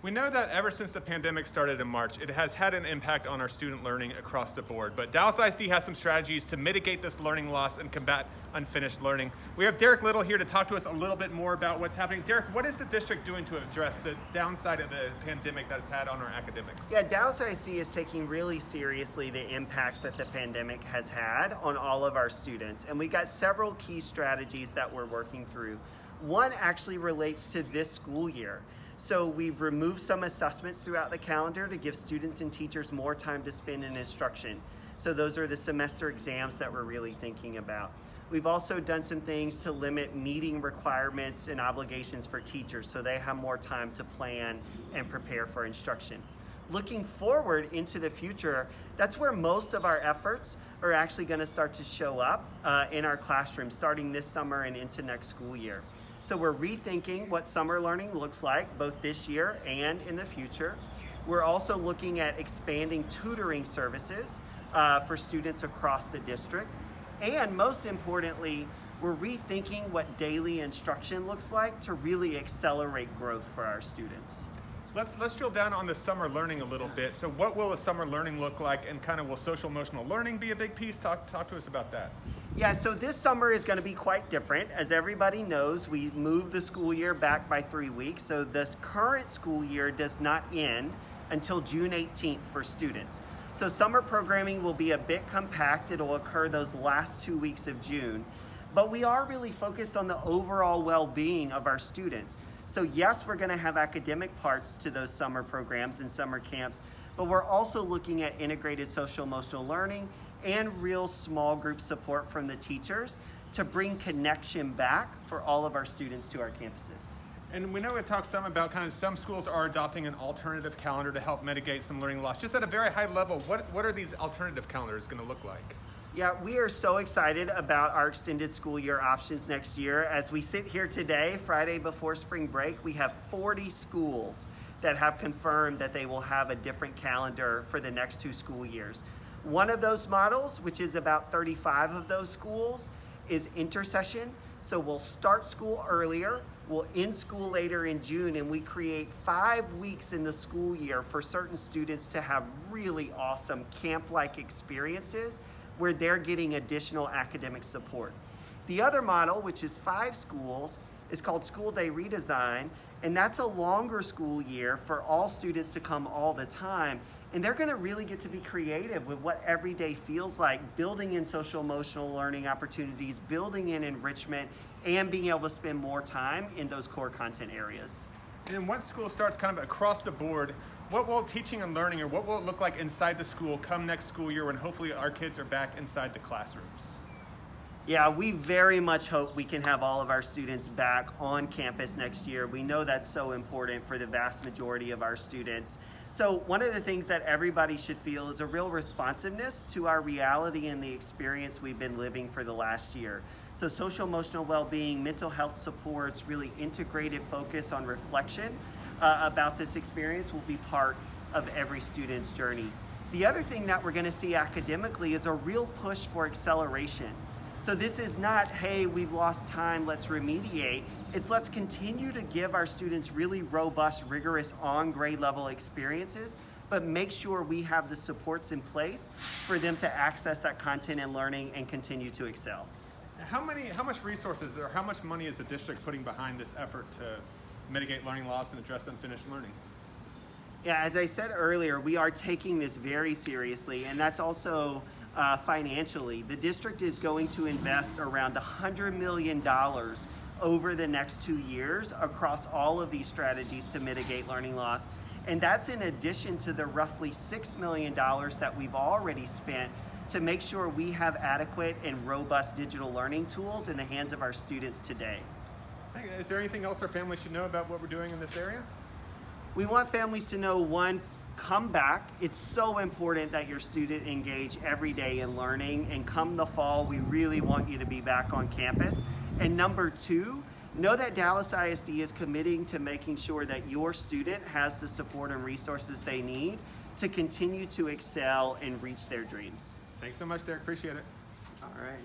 We know that ever since the pandemic started in March, it has had an impact on our student learning across the board. But Dallas ISD has some strategies to mitigate this learning loss and combat unfinished learning. We have Derek Little here to talk to us a little bit more about what's happening. Derek, what is the district doing to address the downside of the pandemic that it's had on our academics? Yeah, Dallas ISD is taking really seriously the impacts that the pandemic has had on all of our students. And we got several key strategies that we're working through. One actually relates to this school year. So we've removed some assessments throughout the calendar to give students and teachers more time to spend in instruction. So those are the semester exams that we're really thinking about. We've also done some things to limit meeting requirements and obligations for teachers so they have more time to plan and prepare for instruction. Looking forward into the future, that's where most of our efforts are actually going to start to show up in our classrooms starting this summer and into next school year. So we're rethinking what summer learning looks like both this year and in the future. We're also looking at expanding tutoring services for students across the district. And most importantly, we're rethinking what daily instruction looks like to really accelerate growth for our students. Let's drill down on the summer learning a little bit. So what will a summer learning look like, and kind of will social emotional learning be a big piece? Talk to us about that. Yeah, so this summer is going to be quite different. As everybody knows, we moved the school year back by 3 weeks. So this current school year does not end until June 18th for students. So summer programming will be a bit compact. It'll occur those last 2 weeks of June. But we are really focused on the overall well-being of our students. So yes, we're going to have academic parts to those summer programs and summer camps, but we're also looking at integrated social emotional learning and real small group support from the teachers to bring connection back for all of our students to our campuses. And we know we talked some about kind of some schools are adopting an alternative calendar to help mitigate some learning loss. Just at a very high level, what are these alternative calendars going to look like? Yeah, we are so excited about our extended school year options next year. As we sit here today, Friday before spring break, we have 40 schools that have confirmed that they will have a different calendar for the next 2 school years. One of those models, which is about 35 of those schools, is intersession. So we'll start school earlier, we'll end school later in June, and we create 5 weeks in the school year for certain students to have really awesome camp-like experiences where they're getting additional academic support. The other model, which is 5 schools, is called School Day Redesign, and that's a longer school year for all students to come all the time. And they're gonna really get to be creative with what every day feels like, building in social emotional learning opportunities, building in enrichment, and being able to spend more time in those core content areas. And once school starts kind of across the board, what will teaching and learning, or what will it look like inside the school come next school year when hopefully our kids are back inside the classrooms? Yeah, we very much hope we can have all of our students back on campus next year. We know that's so important for the vast majority of our students. So one of the things that everybody should feel is a real responsiveness to our reality and the experience we've been living for the last year. So social emotional well-being, mental health supports, really integrated focus on reflection about this experience will be part of every student's journey. The other thing that we're going to see academically is a real push for acceleration. So this is not, hey, we've lost time, let's remediate. It's let's continue to give our students really robust, rigorous, on grade level experiences, but make sure we have the supports in place for them to access that content and learning and continue to excel. How much resources or how much money is the district putting behind this effort to mitigate learning loss and address unfinished learning? Yeah, as I said earlier, we are taking this very seriously, and that's also financially. The district is going to invest around $100 million over the next 2 years across all of these strategies to mitigate learning loss. And that's in addition to the roughly $6 million that we've already spent to make sure we have adequate and robust digital learning tools in the hands of our students today. Is there anything else our families should know about what we're doing in this area? We want families to know, one, come back. It's so important that your student engage every day in learning, and come the fall, we really want you to be back on campus. And number 2, know that Dallas ISD is committing to making sure that your student has the support and resources they need to continue to excel and reach their dreams. Thanks so much, Derek. Appreciate it. All right.